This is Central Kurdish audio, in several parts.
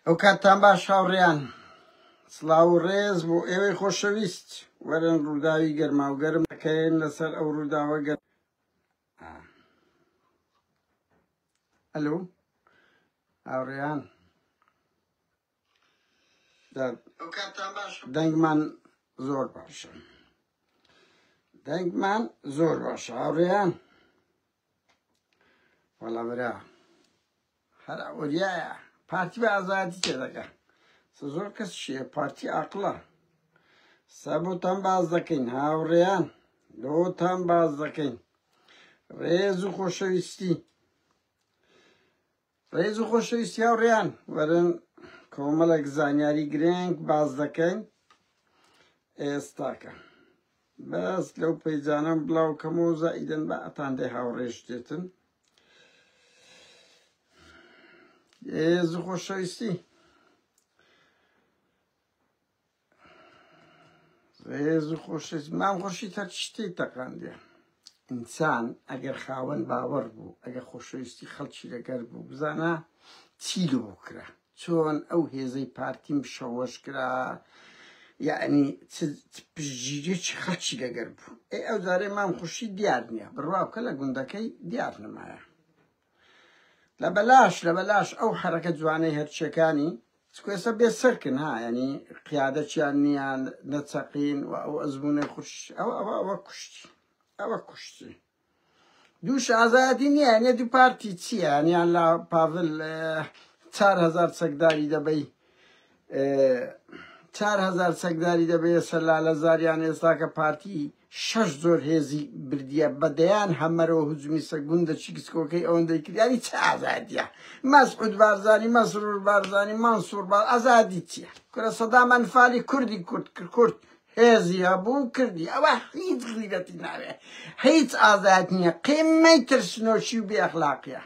ئەو کاتتان باش هاوڕێیان سڵاو و ڕێز بۆ ئێوەی خۆشەویست وەرن ڕووداوی گەرماوگەرم دەکەین لەسەر ئەو ڕووداوە گەرم. ئەلۆ هاوڕێیان دەنگمان زۆر باشە، دەنگمان زۆر باشە هاوڕێیان. وەڵا برا هەر ئەوریایە پارتی بە ئازادی تێدەگا زۆر کەس شیە پارتی عاقڵە سەبۆتان باز دەکەین هاوڕێیان لۆتان باز دەکەین. ڕێز و خۆشەویستی ڕێز و خۆشەویستی هاوڕێیان وەرن کۆمەڵێک زانیاری گرنگ باز دەکەین ئێستاکە. بەس لەو پەیجانەم بڵاو کەمەوە زائیدەن بە ئەتاندەی هاوڕێژ دێتن. ڕێز و خۆشەویستی ڕێز و خۆشەویستی مام خۆشی تەر شتێک تەقاندێ ئینسان ئەگەر خاوەن باوەڕ بوو ئەگەر خۆشەویستی خەڵکی لەگەر بوو بزانە چی لەوە کرا چۆن ئەو هێزەی پارتیم شەوەش کرا یعنی پژگیری چی خەڵکی لەگەر بوو. ئەو جارێ مام خۆشی دیار نییە بڕواکە لە گوندەکەی دیار نمایە لە بەلاش ئەو حرەکە جوانەی هەرچیەکانی سکوێسە بێ سەرکن ها ینی قیادەتیان نییە نەچەقین و ئەو ئەزمونەی خوش ئەوە کوشتی ئەوە کوشتی دووش ئازادی نییە نێ دوو پارتی چییە یانیان لە پاڤل 4,000 چەکداری دەبەی 4,000 چەکداری دەبێ سەرلا زاریان ئێستاکە پارتی 6 زۆر هێزی بردیە بەدەیان هەمەرەوە هجومی سەگوندە چیکسکۆکەی ئەوەندەی کردیانی چه ئازادیە مەسعود بارزانی مەسرور بارزانی مانسوور بار ئازادی چییە کورە سەدام ئەنفالی کوردی کورد هێزی هەبوو کردی ئەوە هیچ غیرەتی ناوێ هیچ ئازاد نییە قیمەی ترسنۆشی و بێئەخلاقیە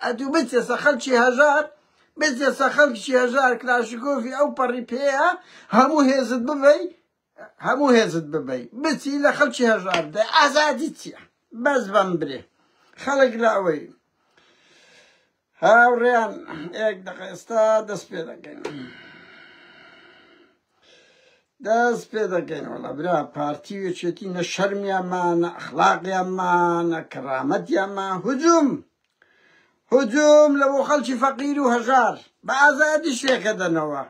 ئەدوو بچێسە خەڵکی هەژار بچێسە خەڵکی هەژار کلاشیکۆفی ئەو پەڕی پێیە هەموو هێزت ببەی بچی لە خەڵکی هەژار دە ئازادی چییە بەس بەم برێ خەڵک لە ئەوەی هاوڕێیان ئێک دەقە ئێستا دەست پێ دەکەین وەڵا برا پارتی وێچێتی نە شەرمیانمان نە ئەخلاقیانمان نە کەرامەتیانمان هجوم لە بۆ خەڵکی فەقیر و هەژار بە ئازادی شێکە دەنەوە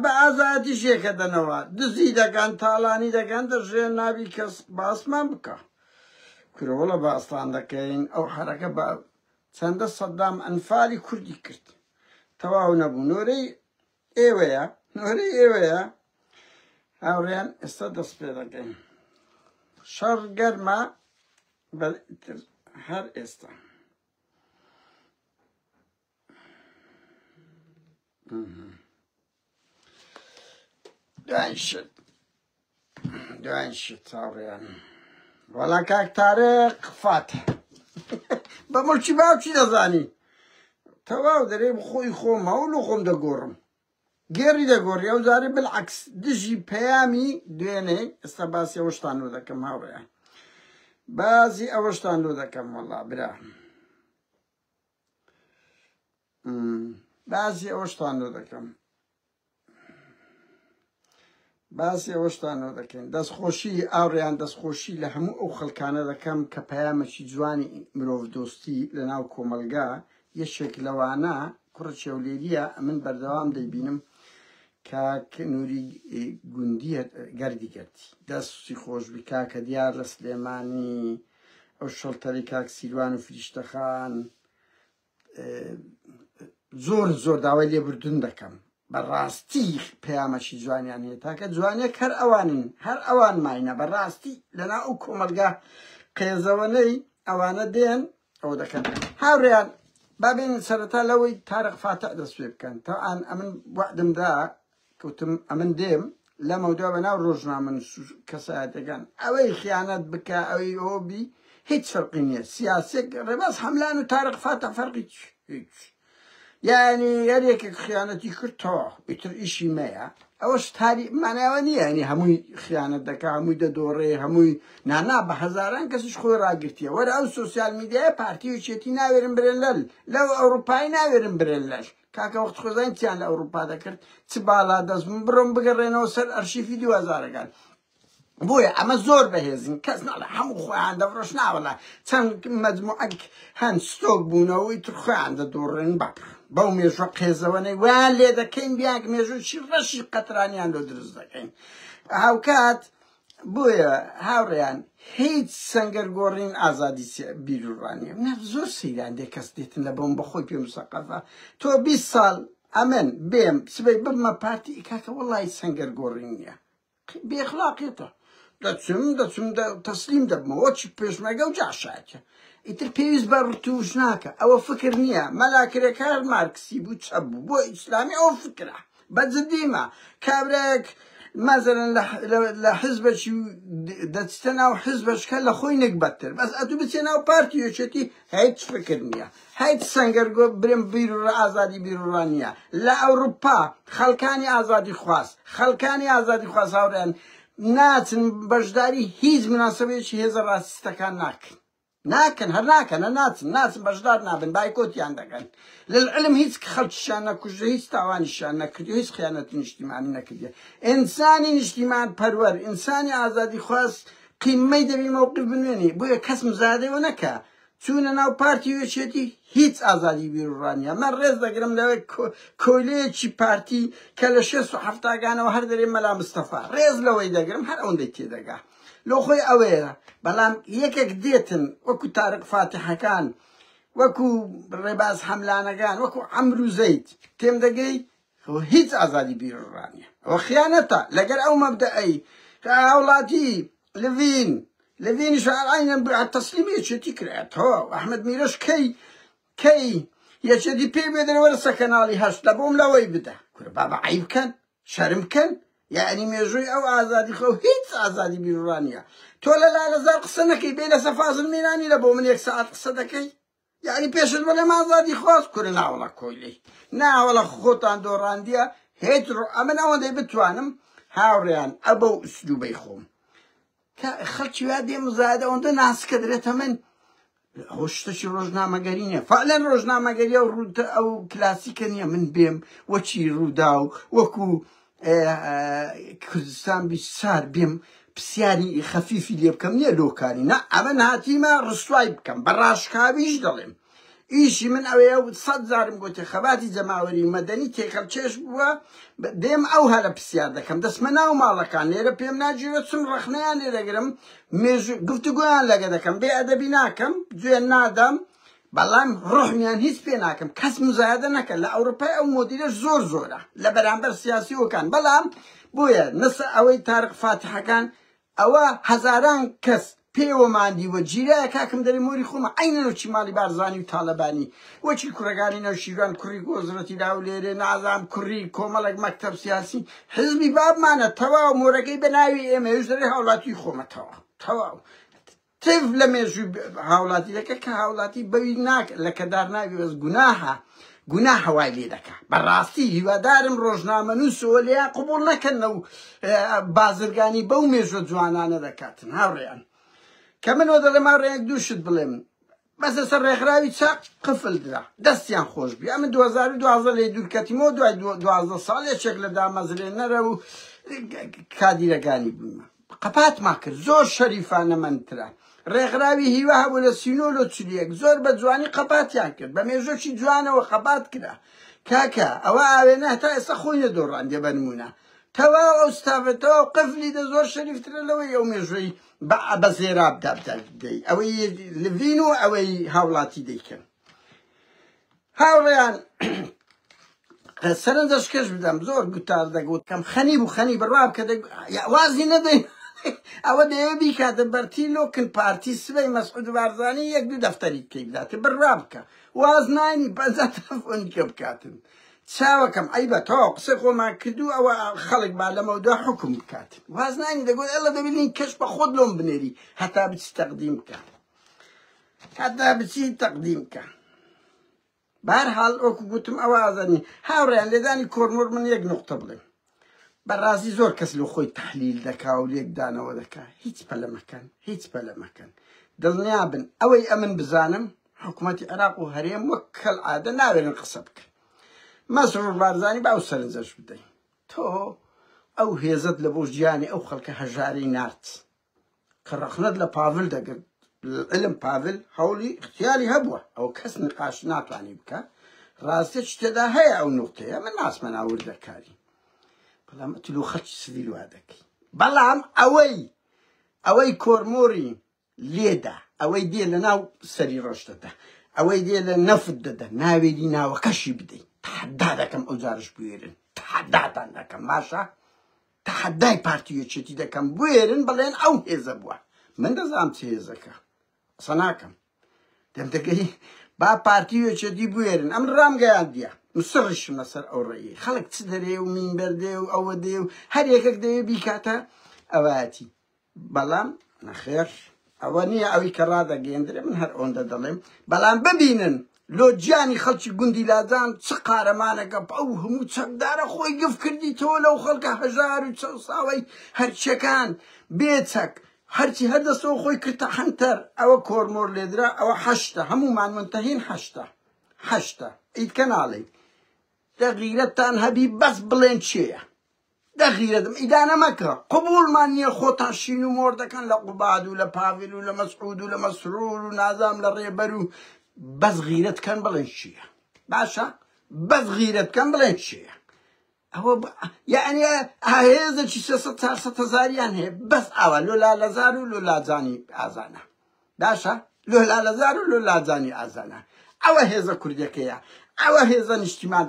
بە ئازادی شێکە دەنەوە دزی دەکەن تاڵانی دەکەن دەژێن نابی کەس باسمان بکە کورەوەڵە باستان دەکەین ئەو حرەکە بە چەندە سەدام ئەنفالی کوردی کرد تەواو نەبوو نۆرەی ئێوەیە هاوڕێیان ئێستا دەست پێ دەکەین شەڕ گەرمە هەر ئێستا دوایین شت هاوڕێیان وەڵا کاک تارێق فاتح بە مڵکی باوکی دەزانی تەواو دەرێ خۆی خۆم هەوڵ و خۆم دەگۆڕم گێڕی دەگۆڕی ئەو جارێ بالعەکس دژی پەیامی دوێنێ ئێستا باسی ئەوەشتان لۆ دەکەم هاوڕێیان باسی ئەوەشتان لۆ دەکەم وەڵا برا باسی ئەوەشتان لۆ دەکەین دەستخۆشی ئاوڕێیان دەستخۆشی لە هەموو ئەو خەڵکانە دەکەم کە پەیامێکی جوانی مرۆڤ دۆستی لە ناو کۆمەلگا یەکێک لەوانە کوڕە چێولێریە من بەردەوام دەیبینم کاک نووری گوندی گەردی دەستی خۆشبی کاکە دیار لە سلێمانی ئەو شەڵتەری کاک سیروان و فریشتەخان زۆر داوای لێبوردن دەکەم بەڕاستی پەیامەشی جوانیان هەیە تاکە جوانێک هەر ئەوان ماینە بەڕاستی لەناو ئەو کۆمەلگا قێزەوەنەی ئەوانە دێن ئەو دەکەن هاوڕێیان بابێن سەرەتا لەوەی تارق فاتح دەست پێ بکەن تاوان ئەمن وعدمدا کەوتم ئەمن دێم لە مەودوا بەناو ڕۆژنامە کەسایەتەکان ئەوەی خیانەت بکە ئەوەی ئۆبی هیچ فەرقی نییە سیاسێک ڕێباز هەملان و تارق فاتح فەرقی هیچ یعنی هەرێکێک خیانەتی کردەوە ئیتر ئیشی مەیە ئەوەش تاری ماناوە نییە ینی هەمووی خیانەت دەکا هەمووی دەدۆڕێ هەمووی نانا بە هەزاران کەسیش خۆی ڕاگرتیە وەرە ئەو سۆسیال میدیای پارتی وێچێتی ناوێرن برێن لەو ئەوروپای ناوێرن برێن کاکە وەخت خۆزانین چیان لە ئەوروپا دەکرد چ باڵا دەست من بڕۆم بگەڕێنەوە سەر ئەرشیفی 2000ەکان بۆیە ئەمە زۆر بەهێزین کەس ناڵێ هەموو خۆیان دەفرۆش ناوەڵا چەند مەجموعەک هەند ستۆک بوونەوەی تر خۆیان دەدۆڕێن بەپڕ بەو مێژوە قێزەوەنەی ویان لێ دەکەین بیاک مێژوشی ڕەشی قەترانیان لۆ دروست دەکەین هاوکات بۆیە هاوڕێیان هیچ سەنگەرگۆڕین ئازادی بیرروڕانیە زۆر سەیران دێ کەس دێتن لە بۆم بەخۆی پێ مسەقەفە تۆ 20 ساڵ ئەمن بێم سبەی ببمە پارتی کاکە وەڵی سەنگەرگۆڕین نییە بێخلاقیتە دەچم تەسلیم دەبمەوە چی پێشمەگە و جاشاکە ئیتر پێویست بە ڕتوش ناکە ئەوە فکر نییە مەلاکرێکار مارکسی بوو چە بوو بۆ ئیسلامی ئەوە فکرە بەجددیمە کابراەک مەزەرن لە حزبەکی دەچتە ناو حزبەشکە لە خۆی نەکبەتتر بەس ئەتوو بچێ ناو پارتی یەکێتی هیچ فکر نییە هیچ سەنگەرگۆ برێم بیرڕە ئازادی بیرڕان نییە لە ئەوروپا خەڵکانی ئازادی خواست خەڵکانی ئازادی خواست هاوڕێن ناچن بەشداری هیچ مناسبەیەکی هێزە ڕاستیستەکان ناکەن هەر ناکەن ناچن بەشدار نابن بایکۆتیان دەکەن لەعلم هیچ خەڵکیشیان نەکوژە هیچ تاوانیشیان نەکردی هیچ خیانەتی نیشتیمانی نەکردی ئینسانی نیشتیمان پەروەر ئینسانی ئازادی خواست قیمەی دەبی مەوقف بنوێنی بۆیە کەس مزادەوە نەکە چوونە ناو پارتی وێچێتی هیچ ئازادی بیرڕانیە من ڕێز دەگرم لەوەی کۆلەیەکی پارتی کە لە 670گانەوە هەر دەرێ مەلا مستەفا ڕێز لەوەی دەگرم هەر ئەوەندەی تێدەگا لۆ خۆی ئەوەیە بەڵام یەکێک دێتن وەکو تارق فاتحەکان وەکو ڕێباز حەملانەکان وەکو عەمرو زەید تێم دەگەی هیچ ئازادی بیرڕانیە ئەوە خیانەتە لەگەر ئەو مەبدەئی وڵاتی لڤینیش عینەن تەسلیمی یەکێتی کرێتەوە ئەحمەد میرەش کەی یەکێتی پێی بێدەرە وەرسە کەناڵی هەشت لە بۆم لەوەی بدە کورە بابە عیب بکەن شەرم بکەن یعنی مێژووی ئەو ئازادی خۆ هیچ ئازادی بیرڕانیە تۆ لە لالەزار قسە نەکەی بێ لەسە فازڵ میرانی لە بۆ من 1 ساعت قسە دەکەی یعنی پێشت بەڵێم ئازادی خواست کورە ناوەڵە کۆیلەی ناوەڵە خۆتان دۆڕاندیە هیچ ئەمن ئەوەندەی بتوانم هاوڕێیان ئەبە و ئوسلوبەی خۆم خەڵکی وا دێ مزایدە ئەوەندە ناسکە درێتە من ئەوە شتێکی ڕۆژنامەگەری نییە فعلەن ڕۆژنامەگەریە ئەو کلاسیکە نییە من بێم وەچی ڕوودا و وەکو کوردستان بیسار بێم پرسیاری خەفیفی لێ بکەم نییە لۆکاری نە ئەمە هاتیمە ڕسوای بکەم بە ڕاشکاویش دەڵێم ئیشی من ئەوەیە 100 جارم گوتێ خەباتی جەماوەری مەدەنی تێکەڵچێش بووە دێم ئەو هەلە پرسیار دەکەم دەسمە ناو ماڵەکان لێرە پێم ناگیرێت چم ڕەخنەیان لێ دەگرم گفتوگۆیان لەگە دەکەم بێ ئەدەبی ناکەم گوێ نادەم بەڵام ڕۆحمیان هیچ پێ ناکەم کەس مزایدە نەکە لە ئەوروپای ئەو مۆدیرەش زۆرە لە بەرامبەر سیاسیەکان بەڵام بۆیە نسە ئەوەی تارق فاتحەکان ئەوە هەزاران کەس پێوە ماندیوە جیرایە کاکم دەری مۆری خۆمە عینەوەکی ماڵی بارزانی و تاالبانی وەکی کوڕەکانی نەو شیروان کوڕی گۆزرەتی داو لێرێ نازام کوڕی کۆمەڵک مەکتەب سیاسی حزبی بابمانە تەواو مۆرەکەی بە ناوی ئێمە هێش دەرێ هاوڵاتی خۆمەتەوە تەواو تف لە مێژووی هاوڵاتی دەکە کە هاوڵاتی بەوی لە کەدار ناوی بەس گونا هەوای لێ دەکا بەڕاستی هیوادارم ڕۆژنامە نووسەوە لێیان قوبوڵ نەکەن و بازرگانی بەو مێژوە جوانانە دەکاتن هاوڕێیان کە منەوە دەڵێم هاوڕێیەک دووشت بڵێم بەسە سەر ڕێکخراوی چاق قفل درا دەستیان خۆش بی ئەمە 2012 لێ دوورکەتیمەوە دوای 12 ساڵێکێک لە دامەزرێنەرە و کادیرەکانی بوومە قەپاتما کرد زۆر شەریفانەمەندترە ڕێکخراوی هیوا هەبوو لە سینۆلۆ چلیەک زۆر بە جوانی قەپاتیان کرد بە مێژۆکی جوانەوە قەپات کرا کاکە ئەوە ئاوێنە هەتا ئێستا خۆی نەدۆڕاندێ بە نمونە تەواو ئەو ستافەتەوە قفلی دە زۆر شەریفترە لەوەی ئەو مێژۆی بە زێراب دەی ئەوەی لڤین و ئەوەی هاوڵاتی دەیکەن هاوڕێیان سەرنجەشکەش بدەم زۆر گوتار دەگوت کەم خەنی بوو خەنی بڕاب کە وازی نەدەین ئەوە دەیە بیکاتە بەرتیلۆکن پارتی سبەی مەسعود بارزانی 1-2 دەفتەری بکەی بداتە بڕاب بکە واز نانی بەزە تەلەفۆنی کە بکاتن چاوەکەم ئەیبە تەواو قسەی خۆمان کردو ئەوە خەڵک با لەمەوەدا حکم بکات واز نانی دەگوت ئەڵە دەبینین کەش بە خۆت لۆم بنێری هەتا بچی تەقدیم بکە بەهەرحاڵ وەکو گوتم ئەوە ئازانی هاوڕێیان لێدانی کۆرنۆر من 1 نوقتە بڵێم بەڕاستی زۆر کەس لە خۆی تەحلیل دەکا و لێکدانەوە دەکا هیچ پەلەمەکەن دڵنیا بن ئەوەی ئەمن بزانم حکوومەتی عێراق و هەرێم وەک کەلعادە ناوێنن قسە بکەن مەسرور بارزانی باو سەرنجەش بدەین تۆ ئەو هێزت لە بۆ ژیانی ئەو خەڵکە هەژاری نارد کە ڕەخنەت لە پاڤل دەگرت علم پاڤل هەوڵی اختیاری هەبووە ئەو کەس نقاش ناتوانی بکە ڕاستیش تێدا هەیە ئەو نوقتەیە من ناسمە ناوردەکاری بەڵام تلو خەڵکی سڤیل وا دەکەی بەڵام ئەوەی کۆرمۆری لێدا ئەوەی دێ لە ناو سەری ڕۆشتەدا ئەوەی دێ لە نەفت دەدا ناوێری ناوەکەشی بدەین تحەدا دەکەم ئەو جارش بوێرن تحەداتان دەکەم باشە تحەدای پارتی یەکێتی دەکەم بوێرن بڵێن ئەو هێزە بووە من دەزانم چ هێزەکە ئەسە ناکەم دەمتەکەی با پارتی یەکێتی بوێرن ئەم ڕامگەیاندیە مسڕشم لەسەر ئەو ڕێی خەڵک چ دەرێ و مینبەر دێ و ئەوە دێ و هەر یەکێک دەوێ بیکاتە ئەوەتی بەڵام نەخێر ئەوە نییە ئەوی کە ڕادەگەیەندرێ من هەر ئەوەندە دەڵێم بەڵام ببینن لۆجیانی خەڵکی گوندی لازان چ قارەمانەکە ئەو هەموو چەکدارە خۆی گف کردیتەوە لەو خەڵکە هەژار و چەند ساوەی هەرچیەکان بێچەک هەرچی هەردەستەوە خۆی کردە هەنتەر ئەوە کۆرمۆر لێدرا ئەوە هەشتە هەمومان منتەهین هەشتە ئیتکە ناڵێ دەغیرەتان هەبی بەس بڵێن چێیە دەغیرەتم ئیدانە مەکە قبوڵمان نییە خۆتان شین و مۆر دەکەن لە قوباد و لە پاڤل و لە مەسعود و لە مەسرور و نازام لە ڕێبەر و بەس غیرەتکەن بڵێن چییە باشە بەس غیرەتکەن بڵێن چییە ئەوە یعنی هێزێکی 400 هەزاریان هەیە بەس ئەوە لۆلالەزار و لۆلاجانی ئازانە باشە لۆلالەزار و لۆلاجانی ئازانە ئەوە هێزە کوردەکەیە ئەوە هێزە نیشتیمان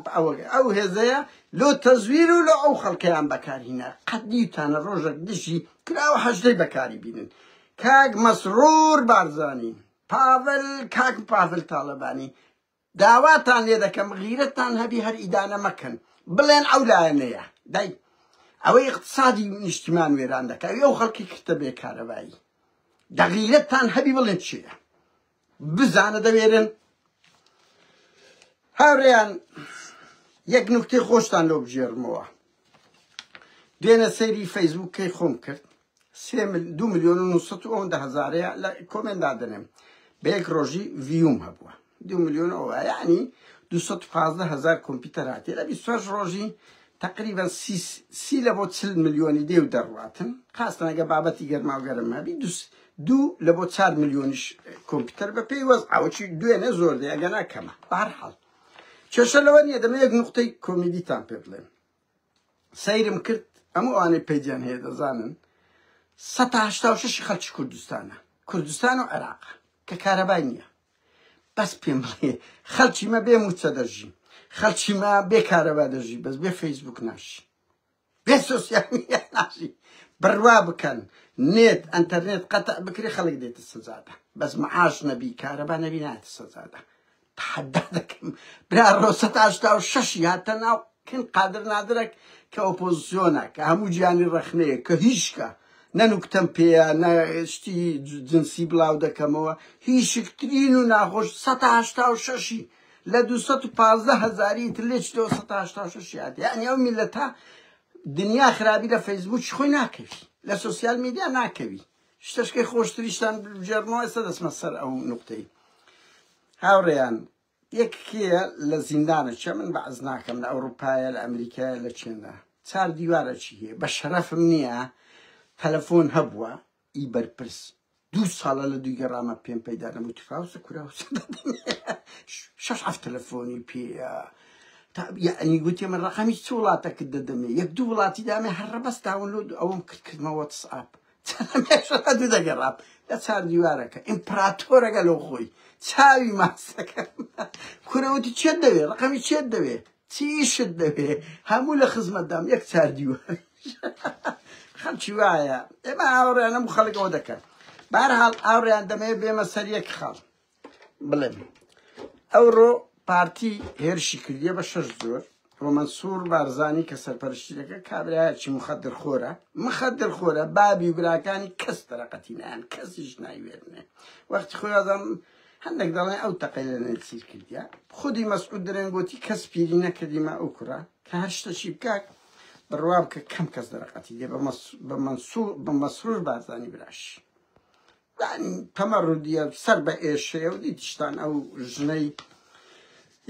ئەو هێزەیە لۆ تەزویر و لە ئەو خەڵکەیان بەکارهینە قەدیتانە ڕۆژێک دشی کراوە هەژدەی بەکاری بینن کاک مەسرور بارزانی پاڤل کاک پاڤل تاڵەبانی داواتان لێ دەکەم غیرەتان هەبی هەر ئیدانە مەکەن بڵێن ئەو لایەنەیە دای ئەوەی اقتصادی نیشتیمان وێران دەکات ئەو خەڵکی کردە بێکارەبایی دەغیرەتان هەبی بڵێن چییە بزانە دەوێرن هاوڕێیان یەک نوکتەی خۆشتان لەو بژێڕمەوە دوێنە سەیری فەیسبووکەی خۆم کرد 2,900,000 لە کۆمندا دەنێم بە یەک ڕۆژی ڤیوم هەبووە 2 ملیۆن ئەوە یعنی 215,000 کۆمپیوتەر هاتێ لە 28 ڕۆژی تقریبا 30 لە بۆ 40 ملیۆنی دێ و دەڕواتن خاستن ئەگە بابەتی گەرما و گەرم هەبی 2 لە بۆ 4 ملیۆنیش کۆمپیوتەر بە پێی وەز ئەوەی دوێنە زۆر دێ ئەگە ناکەمە بەهەرحاڵ کێشە لەوە نییە دەمە یەک نوقتەی کۆمیدیتان پێ بڵێم سەیرم کرد ئەموو ئەوانەی پەیجیان هەیە دەزانن 186 خەڵکی کوردستان و عێراق کە کارەبای نییە بەس پێم بڵێ خەڵکی مە بێ موچە دەژی خەڵکی مە بێ کارەبا دەژی بەس بێ فەیسبوک ناشی بێ سۆسیال میدیا ناشی بڕوا بکەن نێت ئەنتەرنێت قەتە بکری خەڵک دێتە سەجادە بەس مەعاش نەبی کارەبا نەبی نایەتە سەجادە تحەدا دەکەم برا ڕۆ 186 هاتە ناو کن قادر نادرێک کە ئۆپۆزیسیۆنە کە هەموو گیانی ڕەخنەیە کە هیچکە نەنوکتەم پێیە نەشتی جنسی بڵاو دەکەمەوە هیچکترین و ناخۆش 186 لە 215,000 تر لێچ 186 هات یعنی ئەو میلەتە دنیا خراپی لە فەیسبوک خۆی ناکەوی لە سۆسیال میدیا ناکەوی شتەشکەی خۆشتریشتان بژێڕنەوە ئێستا دەچمە سەر ئەو نوقتەی هاوڕێیان یەکێیە لە زیندانە چە من بەعز ناکەم لە ئەوروپایە لە ئەمریکایە لە چێندا 4 دیوارە چی هەیە بە شەرەفم نییە تەلەفۆن هەبووە ئی بەرپرس 2 ساڵە لە دوی گەڕامە پێم پەیدا نەبوو تفاوسە کوراوسە 6 تەلەفۆنی پێیە یعنی گوتی من ڕقەمی چ وڵاتەکە دەدەمێ 1-2 وڵاتی دامێ هەر ڕەبەست داونلۆد ئەوم کردمەوە واتسئاپ دوو دەگەڕام لە 4 دیوارەکە ئیمپراتۆرەکە لەو خۆی چاوی ماسەکە کوراوتی چێت دەوێ ڕقەمی چێت دەوێ چیشت دەوێ هەموو لە خزمەتدام 4 دیوار خەڵکی وایە ئێمە ئاوڕێیان هەموو خەڵکەوە دەکەن بەهەرحاڵ ئاوڕێیان دەمەوێت بێمە سەر یەک خەڵ بڵێم ئەوڕۆ پارتی هێرشی کردیە بە 6 زۆر ڕۆمەنسوور بارزانی کە سەرپەرشتی دەکات کابرایەکی مخەدرخۆرە بابی و براکانی کەس دەرەقەتی نایان کەسیش نایوێرنێ وەختی خۆی ئازان هەندێک دەڵێن ئەو تەقەی لە نێرسیر کردیا خودی مەسعود دەرێن گوتی کەس پیری نەکردیمە ئەو کوڕە کە هەر شتەشی بکات بڕوا بکە کەم کەس دەرەقەتی دێ بە مەسرور بارزانی براشی تەمەڕودیە سەر بە ئێشەیە و دیتیشتان ئەو ژنەی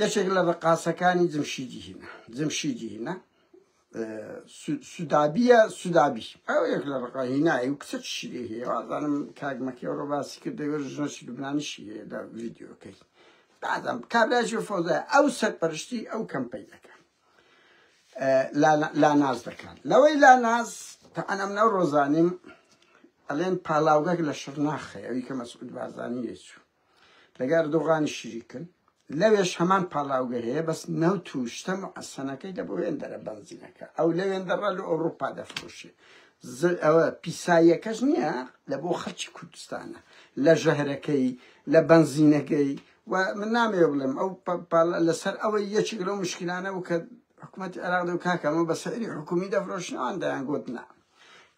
یەکێک لە ڕقاسەکانی جمشیدی هینە سودابیە سودابی ئەو یەک لە ڕقاهینایی و کچە چی هەیە وازانم کاگمەکە ئەوڕۆ باسی کردەوە ژنەشی لوبنانیشی هەیە لە ڤیدیۆکەی بعدم کابراژی فۆزای ئەو سەرپەرشتی ئەو کەمپەی دەکەن لا ناز دەکەن لەوەی لا ناز تەعەنەم نەو ڕۆزانیم ئەڵێن پاڵاوگەک لە شڕناخەیە ئەوی کە مەسعود بارزانی هێچوو لەگەر دوغانی شیریکن لەوێش هەمان پاڵاوگە هەیە بەس نەوت و شتە مەعەسەنەکەی لە بۆ وێندەرە بەنزینەکە ئەو لە وێندەڕە لە ئەوروپا دەفرۆشێ ئەوە پیساییەکەش نییە لە بۆ خەڵکی کوردستانە لە ژەهرەکەی لە بەنزینەکەی و من نامێ بڵێم ئەو لەسەر ئەوەی یەکێک لەو مشکلانە و کە حکوومەتی عێراق و کاکەمە بە سەری حکومی دەفرۆشنەوەیان دەیانگوت نا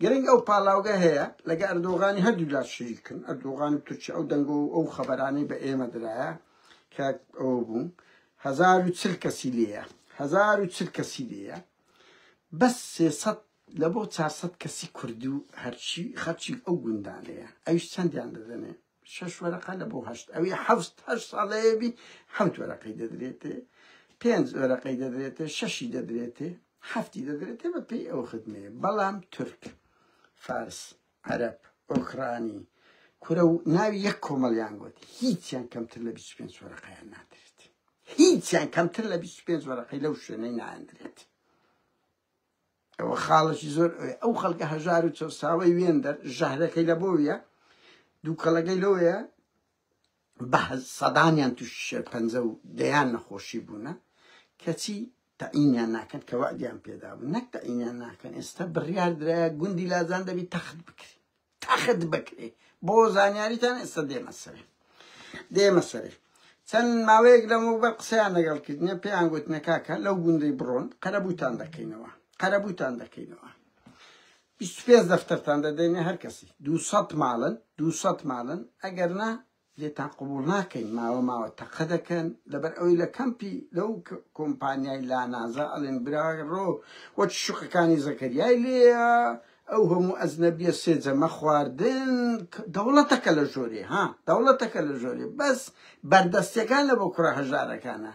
گرنگ ئەو پاڵاوگە هەیە لەگە ئەردۆغانی هەردوو لات شریکن ئەردۆغانی تورکیا ئەو دەنگ و ئەو خەبەرانەی بە ئێمە درایە کە ئەوە بوو 1040 کەسی لێیە 1040 کەسی لێیە بەس 300 لە بۆ 400 کەسی کوردی و هەرچی خەرچی ئەو گوندانەیە ئەویش چەندیان دەدەنێ 6 وەرەقە لە بۆ 8 ئەوی 7 ساڵەیەبی 7 وەرەقەی دەدرێتێ 5 وەرەقەی دەدرێتێ 6 دەدرێتێ 7 دەدرێتێ بە پێی ئەو خدمەیە بەڵام تورک فارس عەرەب ئۆکرانی کورە و ناوی یەک کۆمەڵیان گوتی هیچیان کەمتر لە 25 وەرەقەیان نادرێت هیچیان کەمتر لە 25 وەرەقەی لەو شوێنەی نایەندرێت ئەوە خاڵەشی زۆر ئەو خەڵکە 1400 ساوەی وێندەر ژەهرەکەی لە بۆیە دووکەڵەکەی لەوەیە بە سەدانیان توش 50 و دەیان نەخۆشی بوونە کەچی تەعینیان ناکەن کە وعدیان پێدا بوو نەک تەعینیان ناکەن ئێستا بڕیار درایە گوندی لازان دەبی تەخت بکرێ بۆ زانیاریتان ئێستا دێمە سەرێ چەند ماوەیەک لەمەوبەر قسەیان لەگەڵ کردنە پێیان گوتنە کاکە لەو گوندەی بڕۆن قەرەبووتان دەکەینەوە 25 دەفتەرتان دەدەینێ هەر کەسی 200 ماڵن ئەگەر نا لێتان قبول ناکەین ماوە تەقە دەکەن لەبەر ئەوەی لە کەمپی لەو کۆمپانیای لانازە ئەڵێن برا ڕۆ وەچ شوقەکانی زەکەریای لێە ئەو هەموو ئەزنەبیە سێجەمە خواردن دەوڵەتەکە لە ژۆرێ دەوڵەتەکە لە ژۆرێ بەس بەردەستیەکان لە بۆ کوڕە هەژارەکانە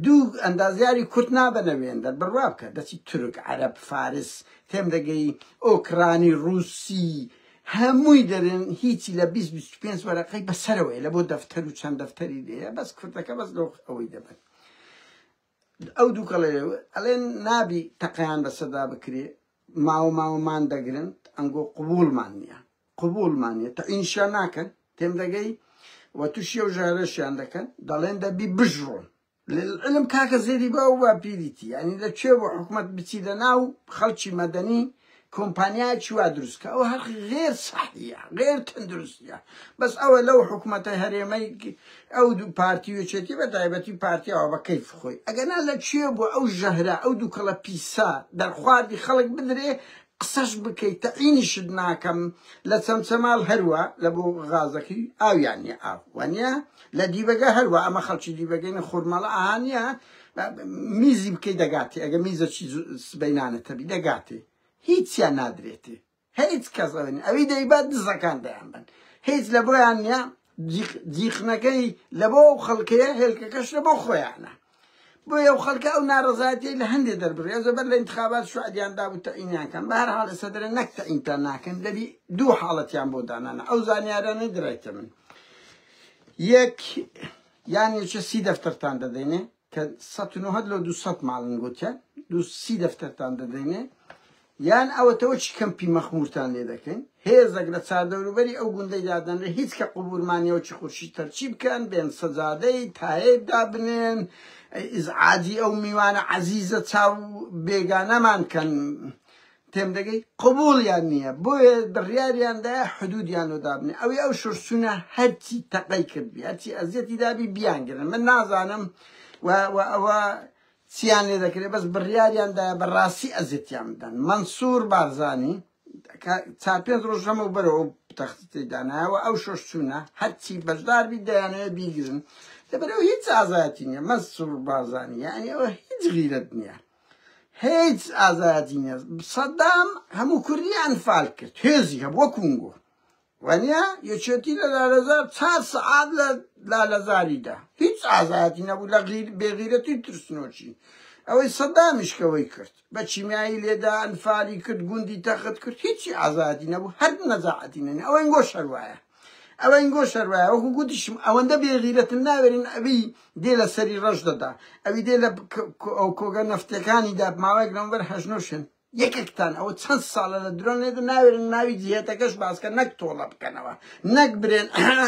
دوو ئەندازیاری کورد نابەنە وێندەر بڕوا بکە دەچی تورک عەرەب فارس تێم دەگەی ئۆکرانی رووسی هەمووی دەرێن هیچی لە 20-25 وەرەقەی بەسەرەوەی لە بۆ دەفتەر و چەند دەفتەری لێە بەس کوردەکە بەس لەو ئەوەی دەبن ئەو دووکەڵێ ئەڵێن نابی تەقەیان بەسەدا بکرێ ماوەمان دەگرن ئەنگۆ قبولمان نییە تەعینشیان ناکەن تێم دەگەی وە تووشی ئەو ژارەشیان دەکەن دەڵێن دەبی بژڕۆن لەعلم کاکە زێری بە و پیریتی ینی لەکوێ بۆ حکوومەت بچیدە ناو خەڵکی مەدەنی کۆمپانیایکی وا دروستکە ئەو هەر غێر سەحیە غێر تەندروستیە بەس ئەوە لەو حکوومەتە هەرێمەی ئەو دوو پارتیوچێتی بە تایبەتی پارتیاوە بە کەیف خۆی ئەگەنا لەکوێ بۆ ئەو ژەهرە ئەو دووکەڵە پیسا دەرخواردی خەڵک بدرێ قسەش بکەیت تەعینیشت ناکەم لە چەمچەماڵ هەروە لە بۆ غازەکەی ئاویان نیە ئاو وانە لە دیبەگە هەروە ئەمە خەڵکی دیبەگەینە خورمەڵە ئاهانیە میزی بکەی دەگاتێ ئەگە میزەکی سبەینانەتەبی دەگاتێ هیچیان نادرێتێ هیچ کەسەوەنی ئەوی دەیبات دزەکان دەیان بن هیچ لە بۆیان نیە جیخنەکەی لە بۆ خەڵکەیە هێلکەکەش لە بۆ خۆیانە بۆ ئەو خەڵکە ئەو ناڕەزایەتی لە هەندێک دەربڕێ زەبەر لە انتخابات شوعدیاندا بوو تەعینیانکەن بە هەر حاڵە سەدرە نەک تەعینتان ناکەن لەبی دوو حاڵەتیان بۆ دانانە ئەو زانیارانەی درایتە من یەک یانێکە 30 دەفتەرتان دەدەینێ کە 190 لە 200 ماڵن گوتیە 30 دەفتەرتان دەدەینێ یان ئەوەتەوە چی کەمپی مەخمورتان لێ دەکەین هێزێک لە چاردەوروبەری ئەو گوندەی دادەنرێ هیچ کە قوبولمانیەوە چی خورشی تەرچی بکەن بێن سەجادەی تایب دابنێن ئیزعاجی ئەو میوانە عەزیزە چاو بێگانەمان کەن تێم دەگەی قبوڵیان نییە بۆیە بڕیاریاندایە حدودیان و دابنێ ئەوەی ئەو شورسونە هەرچی تەقەی کردبی هەرچی ئەزیەتی دابی بیانگرن من نازانم ئەوە چیان لێ دەکرێت بەس بڕیاریاندایە بەڕاستی ئەزیەتیان بدەن مەنسوور بارزانی 4-5 ڕۆژ هەموو بەرەوە تەختی دانایەوە ئەو شۆشچوونە هەرچی بەشداربی دەیانەوە بیگرن لەبەرەوە هیچ ئازایەتی نییە مەنسوور بارزانی یعنی ئەوە هیچ غیرەت نییە هیچ ئازایەتی نییە سەدام هەموو کوردی ئەنفال کرد هێزی هەبووە کۆنگۆ وانیا یەکێتی لە لالەزار 4 سەعات لە لالەزاریدا هیچ ئازادی نەبوو لە بێغیرەتی ترسنۆچی ئەوەی سەدامیشکەوەی کرد بە چیمیایی لێدا ئەنفالی کرد گوندی تەخت کرد هیچی ئازادی نەبوو هەر نەزاعەتی نەنێ ئەوە ئەنگۆ شەروایە ئەوە ئەنگۆ شەروایە وەکو گوتیشم ئەوەندە بێغیرەتن ناوێرن ئەوی دێ لە سەری ڕەش دەدا ئەوی دێ لە ئەو کۆگە نەفتەکانی دا ماوەیەک لەمبەر هەژنۆشن یەکێکتان ئەوە چەند ساڵە لە درۆن لێدا ناوێرن ناوی جێتەکەش باسکە نەک تۆڵە بکەنەوە نەک برێن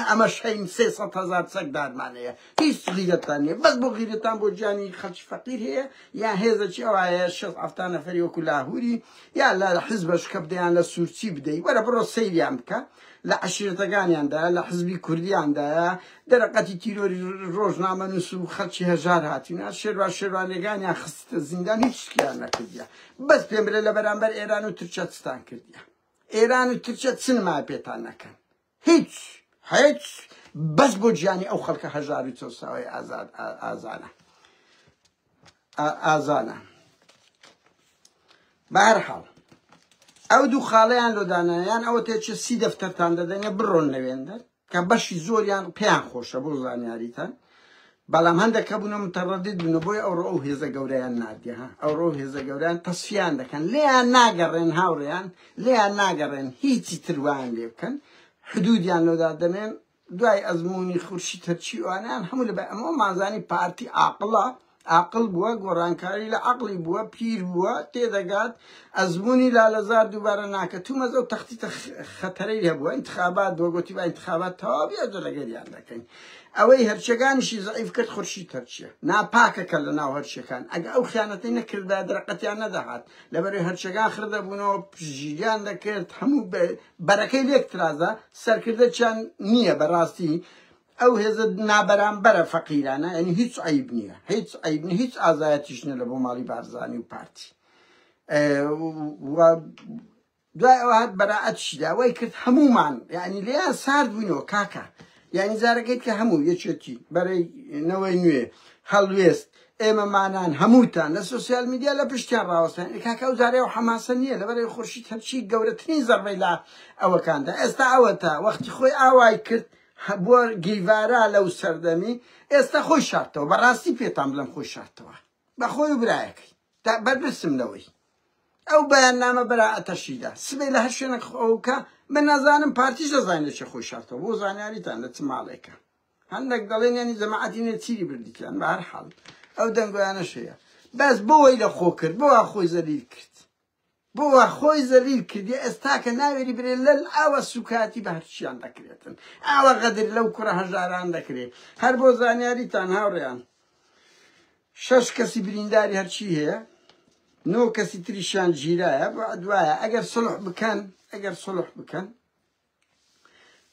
ئەمە شەیم 300,000 چەک دارمانەیە هیچ غیرەتان نییە بەس بۆ غیرەتان بۆ گیانی خەڵکی فەقیر هەیە یا هێزەکی ئەوایە 6 نەفەری وەکو لاهوری یا لە حیزبەش کە بدەیان لە سوورچی بدەی وەرە بڕۆ سەیریان بکە لە عەشیرەتەکانیاندایە لە حزبی کوردیاندایە دەرەقەتی تیرۆری ڕۆژنامە نووس و خەڵکی هەژار هاتیونە شێروانێگانیان خستە زیندان هیچ شتیان نەکردیە بەس پێم بڵێ لە بەرامبەر ئێران و تورکیا چتان کردیە ئێران و تورکیا چنما پێتان نەکەن هیچ بەس بۆ گیانی ئەو خەڵکە هەژار و چۆساوی ئازانە بەهەرحاڵ ئەو دوو خاڵەیان لۆدانایان ئەوە تێچە 30 دەفتەرتان دەدەنێ بڕۆن لەوێندەر کە بەشی زۆریان پێیان خۆشە بۆ زانیاریتان بەڵام هەندێکە بوونە متەڕەدید بوونە بۆی ئەوڕۆ ئەو هێزە گەورەیان نادیە ئەوڕۆ هێزە گەوریان تەسفیان دەکەن لێیان ناگەڕێن هاوڕێیان لێیان ناگەڕێن هیچی تروان لێ بکەن حدودیان لۆدا دەنێن دوای ئەزمموی خورشی تەرچی وانیان هەموو لەبێ ئەمە مازانی پارتی عاقڵە عاقڵ بووە گۆڕانکاری لە عقلی بووە پیر بووە تێدەگات ئەزمموی لالەزار دووبارە ناکە تومەزە و تەختیتە خەتەرەی هەبووە ئینتخابات بۆ گوتی با ئینتخابات تەواوی ئەجە لەگەریان دەکەین ئەوەی هەرچەکانیشی زەعیف کرد خورشی تەرچیە ناپاکەکە لە ناو هەرچەکان ئەگە ئەو خیانەتەی نەکردا دەرەقەتیان نەدەهات لەبەرەوەی هەرچەکان خردەبوونەوە پژیریان دەکرد هەموو بەرەکەی لێک ترازە سەرکردەچیان نییە بەڕاستی ئەو هێزە نابەرامبەرە فەقیرانە یعنی هیچ عیب نییە هیچ ئازایەتیش نیە لە بۆ ماڵی بارزانی و پارتی دوای ئەوە هات بەراعەتیشدا وای کرد هەمومان یعنی لێیان سارد بووینەوە کاکە یعنی زارەکەیت کە هەموو یەکێتی بەرەینەوەی نوێ هەڵوێست ئێمەمانان هەمووتان لە سوسیال میدیا لە پشتیان ڕاوەستان کاکە ئەو زارەیە و حەماسە نییە لەبەرەوەی خورشید هەرچی گەورەترین زەربەی لە ئەوەکاندا ئێستا ئەوەتە وەختی خۆی ئاوای کرد بۆ گیڤارا لەو سەردەمی ئێستا خۆی شارتەوە بەڕاستی پێتان بڵم خۆی شارتەوە بە خۆی و برایەکەی تا بەرپرسم لەوەی ئەو بەیاننامە بەراعەتەشیدا سبەی لە هەر شوێنێک ئەوکە من نازانم پارتیش دەزانێت چێ خۆی شارتەوە بۆ زانیاریتان لە چ ماڵێکە هەندێک دەڵێن یانی جەماعەتی نێ چیری بردیتیان بە هەر حاڵ ئەو دەنگۆیانەش هەیە بەس بۆی لە خۆ کرد بۆ خۆی زەلیل کرد بۆ خۆی زەلیل کردی ئێستا کە ناوێری برێ لەل ئاوە سوکاتی بە هەرچیان دەکرێتن ئاوە غەدر لەو کوڕە هەژاران دەکرێت هەر بۆ زانیاریتان هاوڕێیان 6 کەسی برینداری هەرچی هەیە 9 کەسی تریشیان گیرایە دوایە ئەگەر سڵح بکەن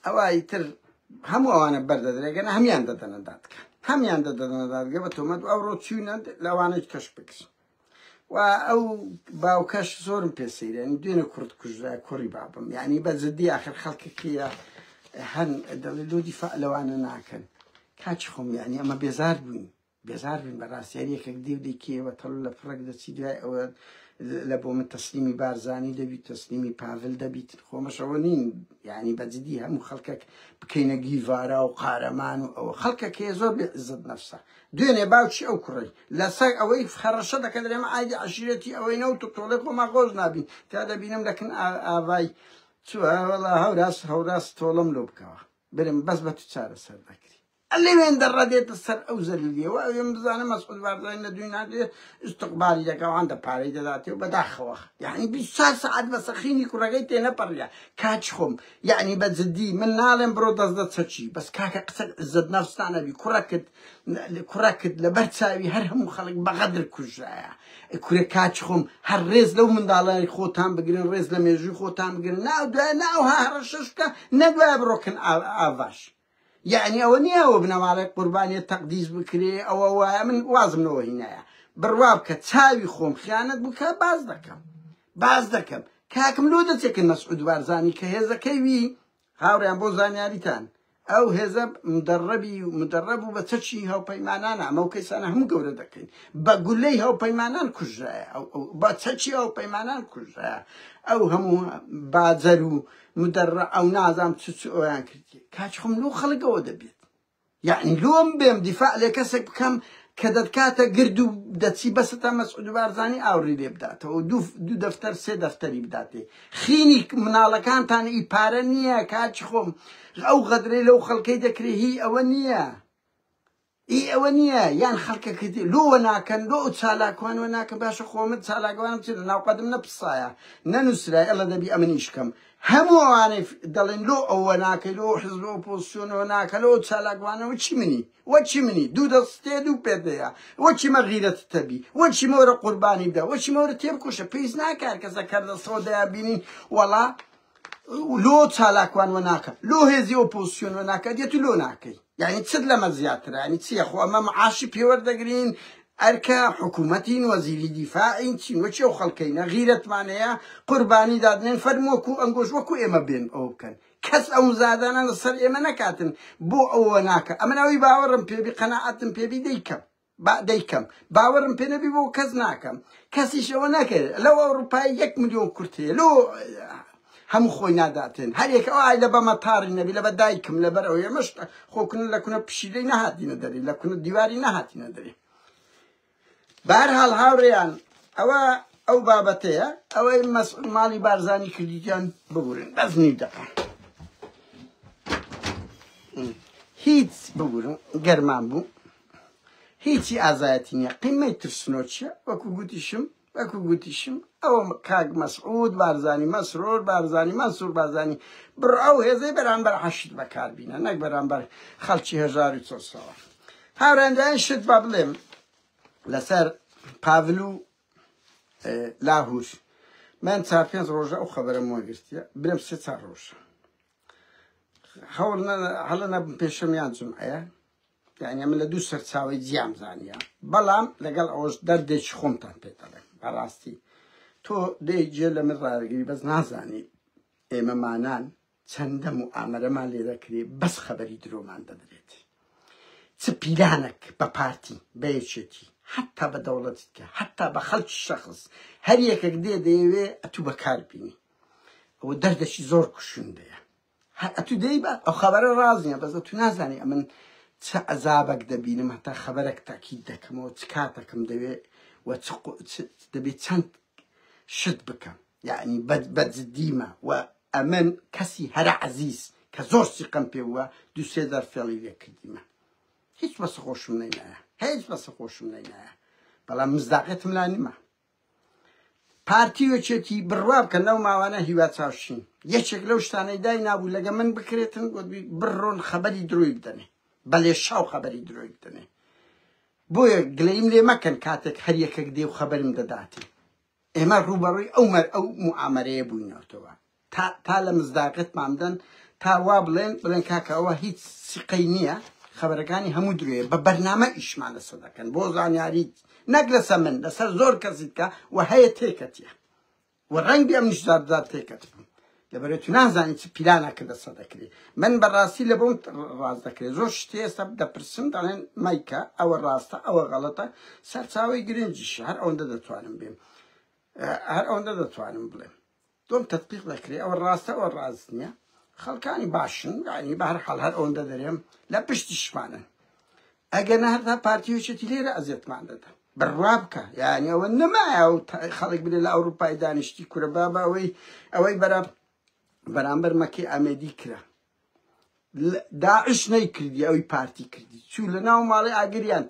ئەوای تر هەموو ئەوانە بەردەدرێگەنە هەمیان دەدەنە دادکە هەمیان دەدەنە دادگە بە تۆمەت ئەوڕۆ چوونە لەوانەی کەش بکەن و ئەو باوکەش زۆرم پێسەیرێن دوێنە کورد کوژرای کوڕی بابم یعنی بە جددی آخر خەڵکێکیە هەن دەڵێ لۆ دیفاع لەوانە ناکەن کاچ خۆم یعنی ئەمە بێزار بووین بەڕاستی یەکێک دێودێکیەوە تەڵ لە فڕێک دەچی دوای ئەوە لە بۆ من تەسلیمی بارزانی دەبیت تەسلیمی پاڤل دەبیت خۆمەشەوە نین یعنی بە جددی هەموو خەڵکێک بکەینە گیڤارا و قارەمان و ئەوە خەڵکەکەیە زۆر بێ عزت نەفسە دوێنێ باوکی ئەو کوڕی لەسەر ئەوەی خەڕەشە دەکەن دەرێمە ئایدی عەشیرەتی ئەوەی نەوت و تۆڵێ خۆما خۆش نابین تا دەبینم دەکەن ئاڤای چوە وەڵا هەوراس تۆڵم لۆ بکەوە برم بەس بە تو چارە سەر دەکری لەوێن دەڕەدێتە سەر ئەو زەلیلیەوە ئەوێم بزانم مەسعود بارزانی لە دوی نادێ استقبالی دەکەوان پارەی دەداتێ بەداخەوە یعنی 24 ساعت بە سەخینی کوڕەکەی تێنەپەڕیا کاچ خۆم یعنی بە جددی من ناڵێم بڕۆ دەستدە چەچی بەس کاکە قسە عزت نەفستانە بی کوڕەکت لەبەر چاوی هەر هەموو خەڵک بەغەدر کوژایە کوورە کاچ خۆم هەر ڕێز لەو منداڵانی خۆتان بگرن ڕێز لە مێژووی خۆتان بگرن ناو دوای ناوها هەڕەشەش بکە نەدوایە بڕۆکن ئاڤاش یعنی ئەوە نییە ئەوە بنەماڵێک قوربانیە تەقدیس بکرێ ئەوە وایە من وازمەوە هینایە بڕوا بکە چاوی خۆم خیانەت بکە باز دەکەم کاکم لۆ دەچێکن مەسعود بارزانی کە هێزەکەی وی هاوڕیان بۆ زانیاریتان ئەو هێزە مدرب و بە چەچی هاوپەیمانانە ئەمە و کەیسانە هەموو گەورە دەکەین بە گولەی هاوپەیمانان کوژرایە بە چەچی هاوپەیمانان کوژرایە ئەو هەموو باجەر و مدرە ئەو نازام چ ئەویان کردی کاچخم لۆ خەڵکەوە دەبێت یعنی لۆم بێم دیفاع لێ کەسێک بکەم کە دەتکاتە گرد و دەچی بەسەتا مەسعود بارزانی ئاوری لێ بداتەوە دوو دەفتەر سێ دەفتەری بداتێ خینی مناڵەکانتان ئیپارە نییە کاچی خۆم ئەو غەدرێ لەو خەڵکەی دەکرێ هی ئەوە نییە ئەوە نییە یان خەڵکەکەی لۆوە ناکەن لۆ چالاکوانەوە ناکەن باشە خۆمت چالاکوانم چ ناوقەدم نەپسایە نەنووسرای ئەڵە دەبی ئەمنیشکەم هەموو ئەوانەی دەڵێن لۆ ئەوە ناکەی لۆ حزب ئۆپۆزیسیۆنەوە ناکە لۆ چالاکوانەوە چی منی وە چی منی دوو دەستێ دوو پێدەیە وە چیمە غیرەتت تەبی وە چیمەوەرە قوربانی بدە وە چیمەوەرە تێبکوشە پێویست ناکات کەسە کەردەسەوە دەیابینین وەڵا لۆ چالاکوانوە ناکە لۆ هێزی ئۆپۆزیسیۆنەوە ناکە دێت لۆ ناکەی یعنی چت لەمە زیاترە ینی چییە خۆ ئەمە معاشی پێوەردەگرین ئەرکە حکوومەتین وەزیری دیفاعین چین وەچی ئەو خەڵکەینە غیرەتمانەیە قوربانی دادنێن فەرمووەکو ئەنگۆش وەکو ئێمە بێن ئەو بکەن کەس ئەو زادانە لەسەر ئێمە نەکاتن بۆ ئەوە ناکە ئەمە ناوی باوەڕم پێبی قەناعەتم پێبی دەیکەم باوەڕم پێ نەبی بۆ کەس ناکەم کەسیش ئەوە نەکرد لەو ئەوروپای 1 ملیۆن کورتەیە لۆ هەموو خۆی ناداتێن هەرێک ئەوای لە بەمە تاڕی نەبی لە بە دایکم لەبەر ئەو ئێمەش خۆکنن لە کونە پشیلەی نەهاتینە دەری لە کونە دیواری نەهاتینە دەری بەهەرحاڵ هاوڕێیان ئەوە ئەو بابەتەیە ئەوەی ماڵی بارزانی کردیان ببورن بەس نی دەقە هیچ ببورن گەرمان بوو هیچی ئازایەتی نییە قیمەی ترسنۆ چییە وەکو گوتیشم ئەوە کاک مەسعود بارزانی مەسرۆر بارزانی مەنسوور بارزانی بڕ ئەو هێزەی بەرامبەر حەشت بەکاربینە نەک بەرامبەر خەڵکی 1400 هاوڕێندایان شت با بڵێم لەسەر پاڤل و لاهور من 4-5 ڕۆژە ئەو خەبەرەم وەگرتیە برم 3-4 ڕۆژە هەڵە نەبم پێشەمیان جمعەیە یعنی من لە دوو سەرچاوی جیام زانیە بەڵام لەگەڵ ئەوەش دەردێکی خۆمتان پێ دەڵێم بەڕاستی تۆ دەیگێ لە من ڕاگەری بەس نازانی ئێمەمانان چەندە موئامەرەمان لێ دەکرێت بەس خەبەری درۆمان دەدرێت چ پیلانێک بە پارتی بە یەکێتی حتا بە دەوڵەتت کە حتا بە خەڵکی شەخص هەر یەکێک دەیەوێ ئەتوو بەکاربینی ئەوە دەردێکی زۆر کوشندەیە ئەتوو دەی بە ئەو خەبەرە ڕازیە بەس ئەتوو نازانی ئەمن چه عذابێک دەبینم هەتا خەبەرێک تاکید دەکەمەوە چ کاتێکم دەوێت و دەبێت چەند شت بکەم یعنی بەجددیمە و ئەمن کەسی هەرە عەزیز کە زۆر سیقم پێ وە 2-3 دەرفێڵی لێ کردیمە هیچ بەسە خۆشم نەینایە هیچ بەسە خۆشم نەینایە بەڵام مزداقێتم لا نیمە پارتی وەچێتی بڕوا بکەن لەو ماوانە هیوا چاوشین یەکێک لەو شتانەی دای نابوو لەگە من بکرێتن بڕۆن خەبەری درۆی بدەنێ بەلێ شاو خەبەری درۆی بدەنێ بۆیە گلەیم لێ مەکەن کاتێک هەر یەکێک دێ و خەبەرم دەداتێ ئێمە ڕوبەڕووی ئەو موئامەرەیە بووینەوەتەوە تا لە مزداقێتمان بدەن تا وا بڵێن کاکە ئەوە هیچ سقەی نییە خەبەرەکانی هەموو درۆیە بە بەرنامە ئیشمان لەسەر دەکەن بۆ زانیاریت نەک لەسەر من لەسەر زۆر کەسی بکە و هەیە تێکەتیە و ڕەنگی ئەم نیشداردار تێکەت بوون لەبەرێت تو نازانی چ پیلانەکە دەسەر دەکرێت من بەڕاستی لە بۆم ڕاز دەکرێت زۆر شتێ ئێستا دەپرسم دەڵێن مایکە ئەوە ڕاستە ئەوە غەڵەتە سەرچاوی گرنگیش هەر ئەوەندە دەتوانم بێم هەر ئەوەندە دەتوانم بڵێم دۆم تەتبیق دەکرێت ئەوە ڕاستە ئەوە ڕاست نییە خەڵکانی باشن ینی بەهەرحاڵ هەر ئەوەندە دەرێم لە پشتیشمانن ئەگەر نەهەردا پارتیۆچێتی لێرە ئەزیێتمان دەدا بڕوا بکە یعنی ئەوە نەمایە و خەڵک بێ لە ئەوروپای دانیشتی کورە بابا ئەوەی بەرامبەر مەکەی ئامێدی کرا داعش نەیکردی ئەوەی پارتی کردی چوو لە ناو ماڵی ئاگریان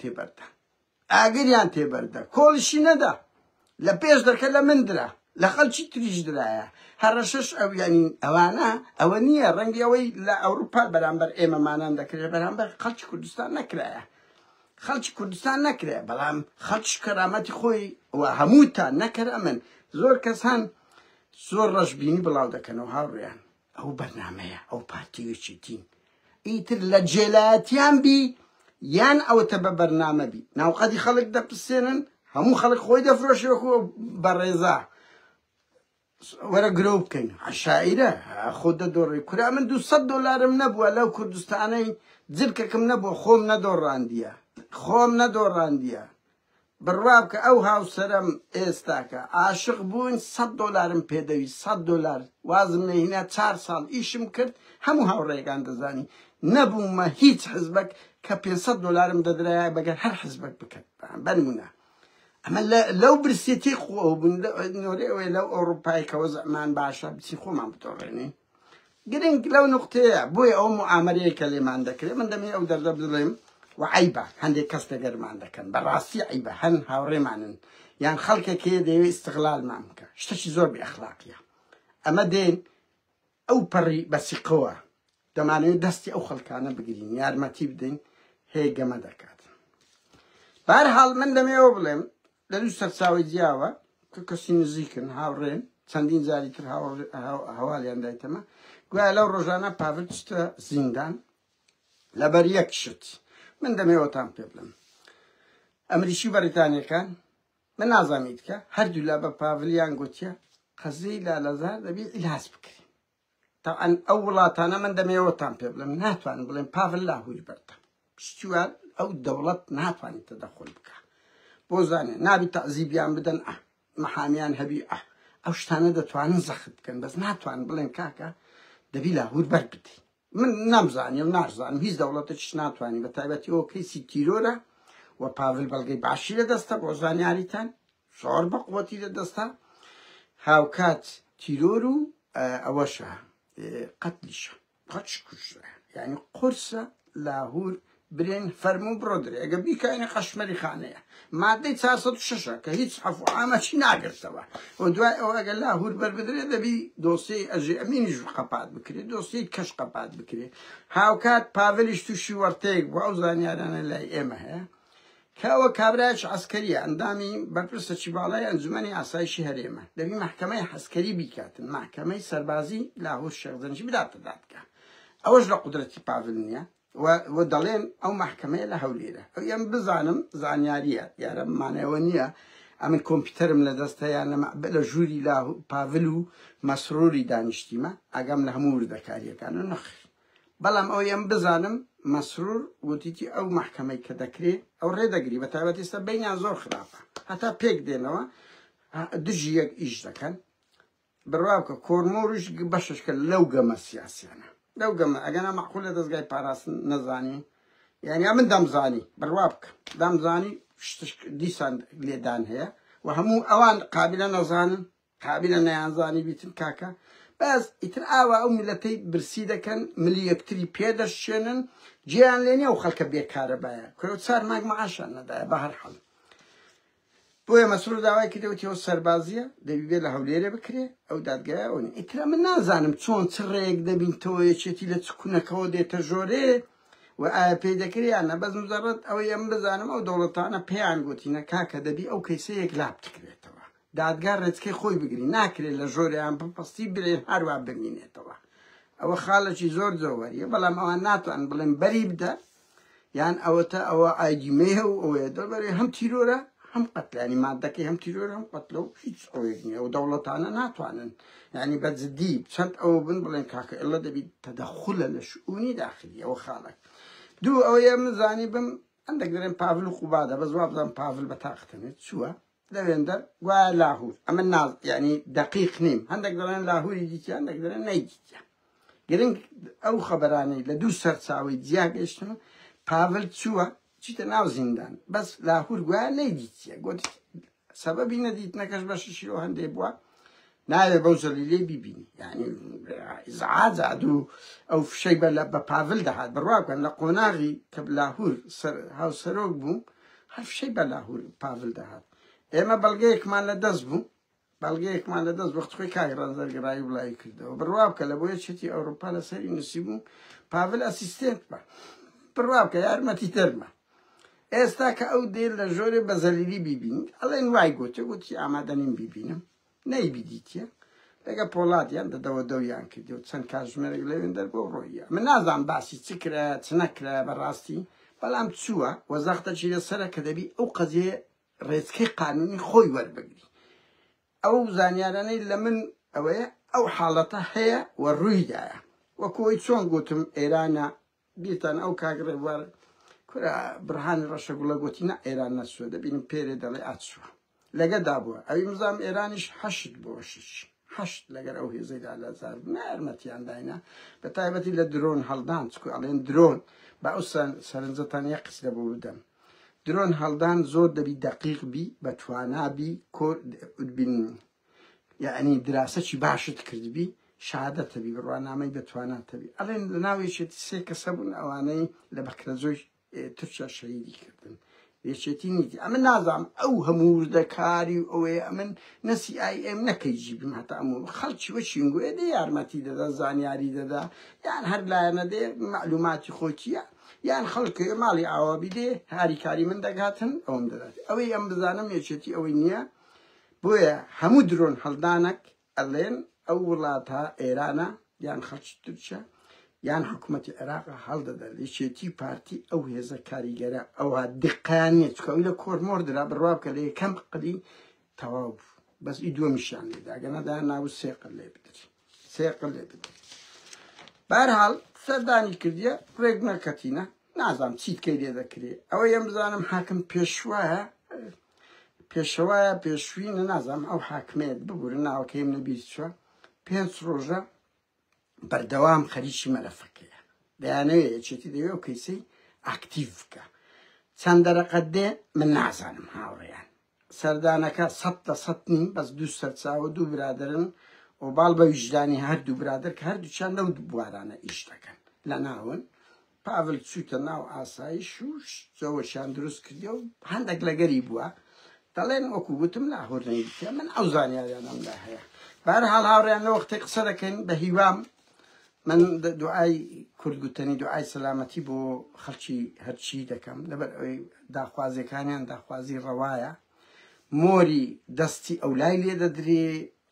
تێبەردە کۆڵشی نەدا لە پێش دەکە لە من درا لە خەڵکی تریش درایە هەرەشەش ئەو ینی ئەوانە ئەوە نییە ڕەنگی ئەوەی لە ئەوروپا بەرامبەر ئێمەمانان دەکرێت بەرامبەر خەڵکی کوردستان نەکرایە خەڵکی کوردستان نەکرێ بەڵام خەڵکی کەرامەتی خۆی و هەمووتان نەکەرە من زۆر کەسان زۆر ڕەشبینی بڵاو دەکەنەوە هاوڕێیان ئەو بەرنامەیە ئەو پارتیوێکیتین ئیتر لە جێلایەتیان بی یان ئەوەتە بە بەرنامە بی ناوقەدی خەڵک دەپرسێنن هەموو خەڵک خۆی دەفرۆشێ وەکو بەڕێزا وەرە گرۆ بکەین عشائرە خۆ دەدۆڕی کورا من 200 دلارم نەبووە لەو کوردستانەی جرکەکەم نەبووە خۆم نەدۆڕاندیە بڕوا بکە ئەو هاوسەرم ئێستاکە عاشق بوون 100 دلارم پێدەوی 100 دلار وازم نەهێنا 4 ساڵ ئیشم کرد هەموو هاوڕێگان دەزانی نەبوومە هیچ حزبك کە 500 دلارم دەدرایە بەگەر هەر حزبك بکەت بنمونە ئەمە لەو برسێتی خۆنۆرێ لەو ئەوروپای کە وەزعمان باشە بچین خۆمان بتۆڕێنین گرنگ لەو نقطەیە بۆیە ئەو معامەرەیە کە لێمان دەکرێت من دەمێ ئەو دەردە بڵێم وعیبە هەندێک کەس دەگەرمان دەکەن بەڕاستی عیبە هەن هاوڕێمانن یان خەڵکێکێ دەوێت ئیستیغلالمان بکە شتێکی زۆر بێئەخلاقیە ئەمە دێن ئەو پەڕی بەسیقەوە دەمانەوێت دەستی ئەو خەڵکانە بگرین یارمەتی بدەین هەیە گەمە دەکات بەهەرحاڵ من دەمێەوە بڵێم لە دوو سەرچاوی جیاوە کە کەسی نزیکن هاوڕێن چەندین جاری تر هەواڵیان دایتەمە گوایە لەو ڕۆژانە پاڤل چتە زیندان لەبەر یەک شت من دەمێەوەتان پێ بڵم ئەمریکی و بەریتانیەکان من نازانیت کە هەردوو لە بە پاڤلیان گوتیە قەزەی لالەزار دەبێت ئیلاج بکرێن تاوان ئەو وڵاتانە من دەمێەوەتان پێ بڵم ناتوانن بڵێن پاڤل لاهووری بەردە پشتیوان ئەو دەوڵەت ناتوانێت تەدەخل بکە بۆ زانێ نابی تەعزیبیان بدەن مەحامیان هەبی ئەو شتانە دەتوانن زەخت بکەن بەس ناتوانن بڵێن کاکە دەبی لاهوور بەربدەی من نامزانیم نازانم هیچ دەوڵەتێکیش ناتوانانی بە تایبەتی ئەو کەیسی تیرۆرە و پاڤل بەڵگەی باشی لەدەستە بۆ زانیاریتان زۆر بە قووەتی لەدەستە هاوکات تیرۆر و ئەوەشە قەتلیشە قەچ کوژە یعنی قورسە لاهوور برێن فەرموو بڕۆدرێ ئەگە بیکەینە قەشمەری خانەیە مادەی 406 کە هیچ عەفو عامەچی ناگرتەوە و دوای ئەوە ئەگە لاهوور بەربدرێ دەبی دۆسیەی ئەژێ ئەمینیش قەپات بکرێت دۆسیەی کەش قەپات بکرێت هاوکات پاڤلیش تووشی وەرتەیەک بوو ئەو زانیارانە لای ئێمە هەیە کە ئەوە کابرایەکی عەسکەریە ئەندامی بەرپرسەکی باڵای ئەنجومەنی ئاسایشی هەرێمە دەبی مەحکەمەی عەسکەری بیکاتن مەحکەمەی سەربازی لاهوور شێخزەنجی بداتە دادگا ئەوەش لە قودرەتی پاڤل نییە و دەڵێن ئەو مەحکەمەیە لە هەولێرە ئەو ئەم بزانم زانیاریە یارە بمانەوە نییە ئەمن کۆمپیوتەرم لە دەستەیان لە ژووری پاڤل و مەسروری دانیشتیمە ئەگەم لە هەموو وردەکاریەکان و نەخیر بەڵام ئەو ئەم بزانم مەسرور وتیتی ئەو مەحکەمەی کە دەکرێت ئەو ڕێدەگری بە تایبەت ئێستا بینیان زۆر خراپە هەتا پێک دێنەوە دژی یەک ئیش دەکەن بڕواکە کۆرمۆریش بەشش کە لەو گەمە سیاسیانە لەو گەمە ئەگەنا مەعقولە دەستگای پاراستن نەزانی یعنی من دەمزانی بڕوا بکە دەمزانی دیسان لێدان هەیە و هەموو ئەوان قابلە نەزانن قابلە نەیانزانی بیتن کاکە بەس ئیتر ئاوا ئەو میلەتەی برسی دەکەن ملی یەکتری پێدەشێنن گیان لێنێ و خەڵکە بێکارە بایە کورە 4 مانگ مەعاشان نەدایە بە هەر حەڵ بۆیە مەسرور داوای کردەوەتی ئەو سەربازیە دەبی بێ لە هەولێرە بکرێ ئەو دادگایەوە ئیترا من نازانم چۆن چ ڕێک دەبین تۆ یەکێتی لە چکوونەکەەوە دێتە ژۆرێ و ئایا پێی دەکریانە بەس مزەڕەت ئەوەی ئەم بزانم ئەو دەوڵەتانە پێیان گوتینە کاکە دەبی ئەو کەیسەیەک لاب بکرێتەوە دادگار ڕێچکەی خۆی بگری ناکرێت لە ژۆریان بپەستی برێ هەروە بمینێتەوە ئەوە خاڵێکی زۆر زۆوەریە بەڵام ئەوان ناتوان بڵێن بەری بدە یان ئەوەتە ئەوە ئایدیمەیە و ئەوەیە دەبەرێ هەم تیرۆرە هەم قەتلانی مادەکەی هەم تیرۆرە هەم قەتلە و هیچ ئەوەیەک نییە و دەوڵەتانە ناتوانن یعنی بەجددی چەند ئەوە بن بڵێن کاکە ئێڵە دەبی تەدەخولە لە شئونی داخلی ئەوە خاڵێک دوو ئەوەیە مزانی بم هەندێک دەڵێن پاڤل و خوبادە بەس وا بزانم پاڤل بە تاقتەنێت چووە لەوێندە گوایە لاهوور ئەمە ناز یعنی دەقیق نیم هەندێک دەڵێن لاهووری دیتە هەندێک دەڵێن نەیدیتە گرنگ ئەو خەبەرانەی لە دوو سەرچاوی جیا گەیشتن پاڤل چووە چیتە ناو زیندان بەس لاهوور گوایە نەیدیتە گوتی سەبەبی نەدیتنەکەش بەششیەوە هەندێک بووە ناوێ بەو زەلیلێ بیبینی یعنی ئازاد و ئەو فشەی بە پاڤل دەهات بڕواکەن لە قۆناغی کە لاهوور هاوسەرۆک بوو هەر فشەی بە لاهوور پاڤل دەهات ئێمە بەڵگەیەکمان لە دەست بوو بەڵگەیەکمان لە دەست وەخت خۆی کاک ڕەنزەرگرایی وڵایی کردەوە بڕوا بکە لە بۆیە چێتی ئەوروپا لەسەری نووسی بوو پاڤل ئەسیستێنت بە بڕوا بکە یارمەتی دەرمە ئێستا کە ئەو دێر لە ژۆرێ بە زەلیلی بیبینیت ئەڵێن وای گوتە گوتی ئامادەنیم بیبینم نەیبیدیتە لەگە پۆڵاتیان دەدەوە دەویان کردی و چەند کاتژمێرێک لەوێن دەربۆ ڕۆیە من نازانم باسی چ کرا چ نەکرا بەڕاستی بەڵام چووە وەزەختەچی لەسەرە کە دەبی ئەو قەزیە ڕێچکەی قانونی خۆی وەربگری ئەو زانیارانەی لە من ئەوەیە ئەو حاڵەتە هەیە و ڕوویدایە وەکۆی چۆن گوتم ئێرانە بیرتان ئەو کاگڕێ وەر کورا برهانی ڕەشەگوڵە گوتینە ئێران نەچووە دەبینم پێرێ دەڵێ ئاچووە لەگەدا بووە ئەوی مزام ئێرانیش هەشت بۆ شش هەشت لەگەر ئەو هێزەیدا لە زار نارمەتیان داینە بە تایبەتی لە درۆن هەڵدان چکو ئەڵێن درۆن با ئەو سەرنجەتان یە قسە بۆ بدەم درۆن هەڵدان زۆر دەبی دەقیق بی بە توانابی بین یعنی دراسەی باشت کردبی شادەتەبی بڕوانامەی دەتواناتەبی ئەڵێن لە ناوێشێتی سێ کەسە بوون ئەوانەی لە بەکرەجۆی تورکیا شەهیدی کردن یەکێتی نیتی ئەمە نازام ئەو هەموو وردەکاری و ئەوەیە ئەمن نەسی ئەم نەکەی جیبم هەتا ئەموو خەڵکی وەچینگوێ دێ یارمەتی دەدا زانیاری دەدا یان هەر لایەنە دێ معلوماتی خۆتیە یان خەڵکی ماڵی ئاوابی دێ هاریکاری من دەگاتن ئەوم دەدات ئەوەی ئەم بزانم یەکێتی ئەوەی نییە بۆیە هەموو درۆن هەڵدانێک ئەڵێن ئەو وڵاتە ئێرانە یان خەڵکی تورکیا یان حکوومەتی عێراقە هەڵدەدا لێچێتی پارتی ئەو هێزە کاریگەرە ئەوە دقانیە چکەوی لە کۆرمۆر درا بڕوا بکە لە یەکەم قەلی تەواو بوو بەس ئی دووەمیشیان لێدا گەنەدا ناو سێقل لێ بدرێت سێقل لێ بدرێت بەهەرحاڵ سەردانی کردیە ڕێک نەکەتینە نازانم چیت کەی لێ دەکرێت ئەوە یم بزانم حاکم پێشوایە پێشەوایە پێشوینە نازانم ئەو حاکمێت ببورن ناوەکەیم نەبیست چوە 5 ڕۆژە بەردەوام خەریکی مەلەفەکەیە دەیانەوێت یەکێتی دەوێت و کەیسەی ئاکتیڤ بکە چەند دەرەقەت دێ من نازانم هاوڕێیان سەردانەکە 100% نیم بەس دوو سەرچاوە دوو برادرن و باڵ بە ویژدانی هەردوو برادر کە هەردووچیان لەو بوارانە ئیش دەکەن لە ناون پاڤل چووتە ناو ئاسایش و جۆوەشیان دروست کردی و هەندێک لەگەری بووە دەڵێن وەکو گوتم لاهۆر نەیدیتە من ئەو زانیاریانەمدا هەیە بەهەرحاڵ هاوڕێیان لە وەختێ قسە دەکەین بە هیوام من دوعای کوردگوتنی دوعای سەلامەتی بۆ خەڵکی هەرچی دەکەم لەبەر ئەوەی داخوازیەکانیان داخوازی ڕەوایە مۆری دەستی ئەو لای لێ دەدرێ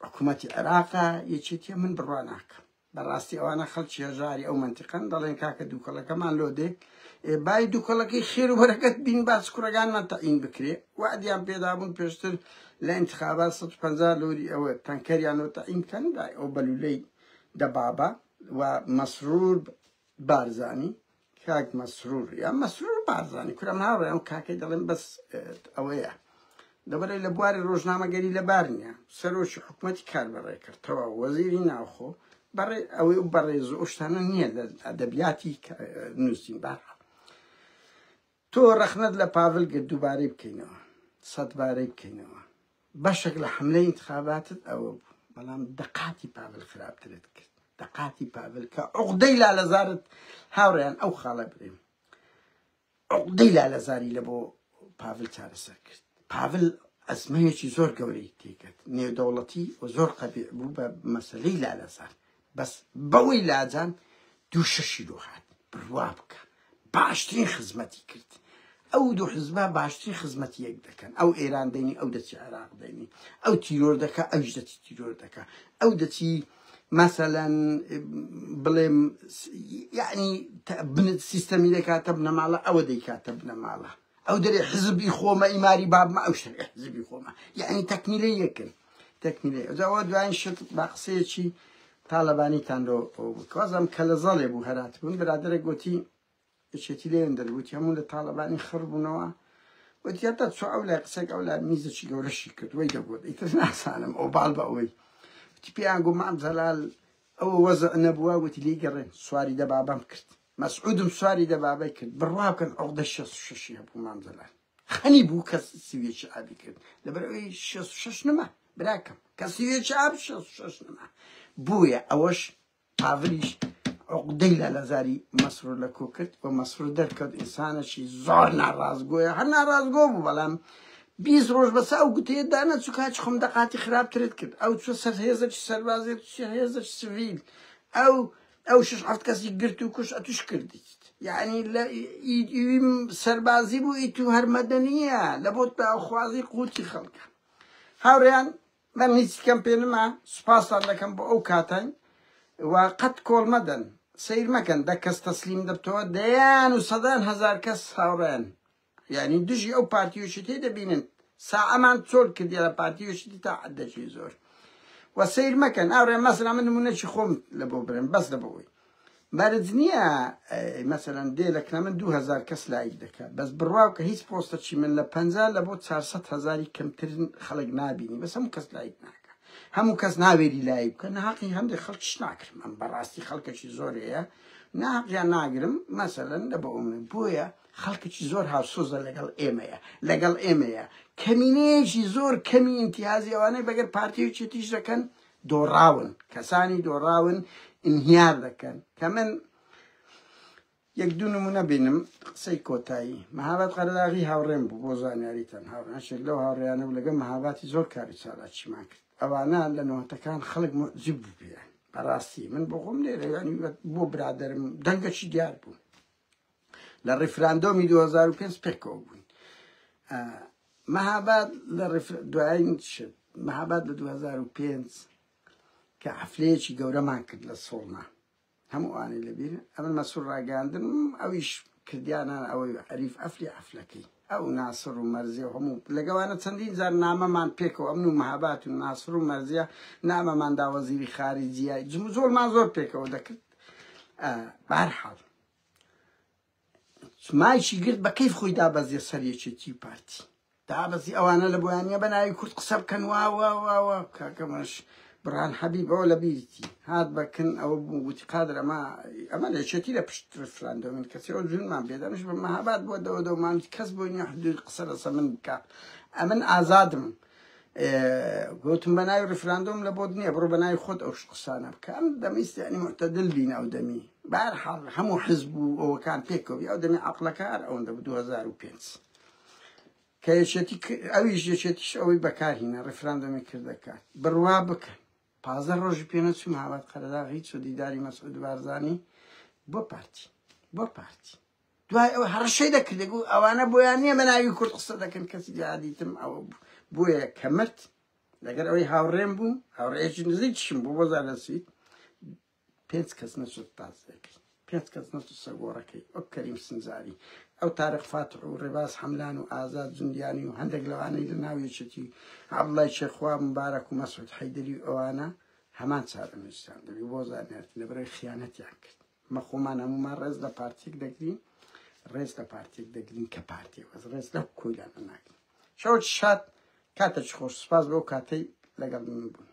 حکوومەتی عێراقە یەکێتیە من بڕوا ناکەم بەڕاستی ئەوانە خەڵکی هەژاری ئەو منتیقەن دەڵێن کاکە دووکەڵەکەمان لۆ دێ بای دووکەڵەکەی خێر و بەرەکەت بین باس کوڕەکانمان تەعین بکرێ وعدیان پێدابوون پێشتر لە ئینتخابات 150 لۆری ئەوە تەنکەریانەوە تەعین بکەن دای ئەو بەلولەی دەبابە و مەسرور بارزانی کاک مەسرور یا مەسرور بارزانی کورم هاوڕێ ئەو کاکەی دەڵێن بەس ئەوەیە لەبەرەی لە بواری ڕۆژنامەگەری لەبار نییە سەرۆکی حکوومەتی کار بەڕێ کردەوە وەزیری ناوخۆ بەڕێ ئەوەی بەڕێز ئەو شتانە نییە لە ئەدەبیاتی نووسین بارە تۆ ڕەخنەت لە پاڤل گرت دووبارەی بکەینەوە 100 بارەی بکەینەوە بەشێک لە حملەی انتخاباتت ئەوە بوو بەڵام دەقاتی پاڤل خراپترت کرد دەقاتی پاڤل کە عوقدەی لالەزارت هاوڕێیان ئەو خاڵە برێم عوقدەی لالەزاری لە بۆ پاڤل چارەسەر کرد پاڤل ئەزمەیەکی زۆر گەورەی تێکرد نێودەوڵەتی و زۆر قەبیع بوو بە مەسەلەی لالەزار بەس بەوەی لاجان دوو شەشی لۆ هات بڕوا بکە باشترین خزمەتی کرد ئەو دوو حزبە باشترین خزمەتی یەک دەکەن ئەو ئێران دەینی ئەو دەچی عێراق دەینی ئەو تیرۆر دەکە ئەوش دەچی تیرۆر دەکە ئەو دەچی مەسەلەن بڵێم یعنی سیستەمی دەکاتە بنەماڵە ئەوە دەیکاتە بنەماڵە ئەو دەرێ حزبی خۆمە ئیماری بابمە ئەو شتێ حزبی خۆمە یعنی تەکمیلەی یەکن تەکمیلەی ئەوە دوایین شت با قسەیەکی تاالبانیتان بکوازم کە لە زەڵێ بوو هەرات بوون برادرە گوتی یەکێتی لێن دەرگوتی هەموو لە تاالبانی خڕ بوونەوە وتیاتە چۆ ئەو لای قسەک ئەو لای میزەکی گەورەشی کرد وەی دەگوت ئیتر ناسانم ئەو باڵ بە ئەوەی وتی پێیان گوو مام زەلال ئەوە وەزە نەبووە وتی لی گەڕێن سواری دەبابەم کرد مەسعودم سواری دەبابەی کرد بڕوا بکەن عوقدە 66 هەبوو مام زەلال خەنی بوو کە سیوێکی ئابی کرد لەبەر ئەوەی 66 نەما براکەم کە سیوێکی ئاب 66 نەما بوویە ئەوەش پاڤلیش عقدەی لالەزاری مەسرور لە کۆ کرد و مەسرور دەرکەوت ئینسانێکی زۆر ناڕازگۆیە هەر ناڕازگۆ بوو بەڵام 20 ڕۆژ بەسا ئەو گوتەیە دانەچوو کاچ خۆم دەقاتی خراپترت کرد ئەو چوە سەر هێزەکی سەربازێت هێزەکی سڤیل ئەو 6 کەسی گرت و کوش ئەتوش کردیت یعنی لە سەربازی بوو ئیت و هەرمەدەنیە لە بۆ داخوازی قوتی خەڵکە هاوڕێیان من هیچ کەم پێ نما سوپاسان دەکەم بۆ ئەو کاتەن و قەت کۆڵ مەدەن سیر مەکەن دە کەس تەسلیم دەبتەوە دەیان و سەدان هەزار کەس هاوڕێن یعنی دژی ئەو پارتیۆشی تێ دەبینن ساعەمان چۆل کردی لە پارتیۆشتی تا عەدەکی زۆر و سیر مەکەن ئاڕێ مەسەلا من نمونەیەکی خۆم لە بۆ برم بەس لە بۆی بەرز نییە مەسەلەن دێ لەکنە من 2000 کەس لایک دەکات بەس بڕواو کە هیچ پۆستەچی من لە 50 لە بۆ 400,000 کەمترن خەڵک نابینی بەس هەموو کەس لایک ناکە هەموو کەس ناوێری لایک بکە نەحەقی هەندێک خەڵکیش ناکرم من بەڕاستی خەڵکێکی زۆرەیە ناحەقیان ناگرم مەسەلەن لە بۆ من بۆیە خەڵکێکی زۆر هاوسۆزە لەگەڵ ئێمەیە کەمینەیەکی زۆر کەمی ئیمتیازی ئەوانەی بەگەر پارتیەکێتیش دەکەن دۆڕاون کەسانی دۆڕاون انهیار دەکەن کە من یەک دوو نمونە بینم قسەی کۆتایی مەهاباد قەرەداغی هاوڕێم بوو بۆ زانیاریتان هاوڕێنشێک لەو هاوڕێیانە و لەگەڵ مەهاباتی زۆر کاری چالاکیمان کرد ئەوانە لە نەوەتەکان خەڵک مۆجب بوو پێیان بەڕاستی من بۆ خۆم لێرە ینی بۆ برادەرم دەنگەکی دیار بوو لە ڕیفراندۆمی 2005 پێکەوە بووین مەهاباد لە دوایین شت مەهاباد لە 2005 کە حەفلەیەکی گەورەمان کرد لە سۆڵنا هەموو ئەوانەی لەبیرە ئەمن مەسوور ڕاگەاندن ئەویش کردیانان ئەوەی عەریف ئەفلەکەی ئەو ناسر و مەرزیە و هەموو لەگەوانە چەندین جار نامەمان پێکەوە ئەمن و مەهابات و ناسر و مەرزیە نامەمان دا وەزیری خارجیە زۆرمان زۆر پێکەوە دەکرد بەهەرحاڵ مایشی گرت بە کەیف خۆی دابەزیە سەر یەکێتی پارتی دابەزی ئەوانە لە بۆیانیە بە ناوی کورد قسە بکەن وا کاکەمەش بڕان حەبیب ئەوە لە بیرتی هات بەکن ئەوە بوو گوتی قادر ئەمە لە یەکێتی لە پشت ڕفراندۆمین کەسەوە جوونمان بێدەمش بە مەهاباد بۆ دەوەدەومانی کەس بۆی نییە حدود قسە لەسە من بکە ئەمن ئازادم گوتم بە ناوی ڕفراندۆم لە بۆ نییە بڕۆ بە ناوی خۆت ئەو قسانە بکە ئەم دەمیستیانی معتەدل بین ئەو دەمی بەهەرحاڵ هەموو حزب و ئەوەکان پێکەوە ئەو دەمی عەقڵەکار ئەوەندە 2005 کە یەکێتی ئەویش یەکێتیش ئەوەی بەکارهێنا ڕفراندۆمی کردەکات بڕوا بکەن 15 ڕۆژی پێ نەچوو مەهاباد قەرەداغ هیچ و دیداری مەسعود بارزانی بۆ پارتی دوای ئەوە هەڕەشەی دەکرد ئەوانە بۆیان نییە بە ناوی کورد قسە دەکەن کەسی جادیتم ئەوە بۆیە کە مرد لەگەر ئەوەی هاوڕێم بوو هاوڕێیەکی نزیکشم بوو بۆ زارەسوید 5 کەس نەچوت تاز دەکەی 5 کەس نەچوت سەرگۆڕەکەی ئەو کەریم سنجاری ئەو تارق فاتح و ڕێباز حەملان و ئازاد جوندیانی و هەندێک لەوانەی لە ناویەکێتی عەبدوڵای شێخوا مبارەک و مەسعود حەیدەری و ئەوانە هەمان چارەنووسیان دەبی بۆ زانیارەتی لەبەرەوەی خیانەتیان کرد مە خۆمان هەمومان ڕێز لە پارتێک دەگرین ڕێز لە پارتێک دەگرین کە پارتێک ڕێز لە کۆیلانە ناگرین شەوت شاد کاتێکی خۆش سپاس بۆ کاتەی لەگەڵ من بوون